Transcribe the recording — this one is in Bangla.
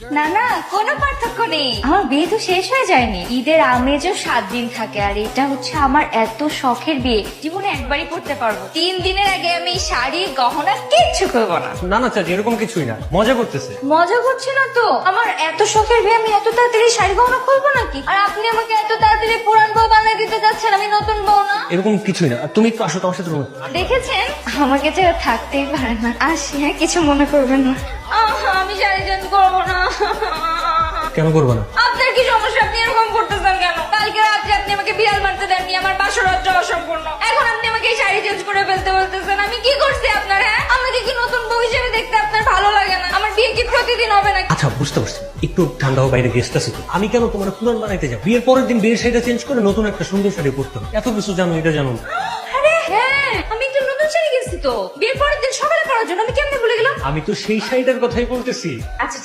না না, কোনো পার্থক্য নেই। আমার বিয়ে তো শেষ হয়ে যায়নি। ঈদের আমেজও 7 দিন থাকে, আর এটা হচ্ছে আমার এত শখের বিয়ে, জীবনে একবারই করতে পারবো। 3 দিনের আগে আমি শাড়ি গহনা কিচ্ছু করবো না। না না চাচি, এরকম কিছুই না, মজা করতেছে। মজা করছি না তো, আমার এত শখের বিয়ে, আমি এত তাড়াতাড়ি শাড়ি গহনা খুলবো নাকি? আর আপনি আমাকে এত তাড়াতাড়ি পুরান বউ বানিয়ে দিতে যাচ্ছেন, আমি নতুন বউ না। এরকম কিছুই না, আর তুমি একটু আসো তোমার সাথে রুমে। দেখেছেন, আমাকে যে থাকতেই পারে না। আসি, হ্যাঁ, কিছু মনে করবেন না। আমি শাড়ি চেঞ্জ করবো না। কেন করবো না? আপনার কি সমস্যা? আপনি এরকম করতেছেন কেন? কালকে রাত্রে আপনি আমাকে বিড়াল মারতে দেননি, আমার বাসর রাত্র অসম্পূর্ণ। এখন আপনি আমাকে এই শাড়ি চেঞ্জ করে ফেলতে বলতেছেন। আমি কি করছি আপনার? হ্যাঁ, আমাকে কি নতুন বউ হিসেবে দেখতে আপনার ভালো লাগে না? আমার বিয়ে কি প্রতিদিন হবে না? আচ্ছা বুঝতে পারছি, একটু ঠান্ডা হোক, বাইরে গেস্ট আছে তো। আমি কেন তোমার পুরান বানাইতে যাবো? বিয়ের পরের দিন বিয়ের শাড়িটা চেঞ্জ করে নতুন একটা সুন্দর শাড়ি পরতে হবে। এত কিছু জানো, এটা জানো না? আরে হ্যাঁ, আমি একটা নতুন শাড়ি কিনছি তো বিয়ের পরের দিন সকালে পরার জন্য। আমি কেমনে ভুলে গেলাম? আমি তো সেই শাড়িটার কথাই বলতেছি। আচ্ছা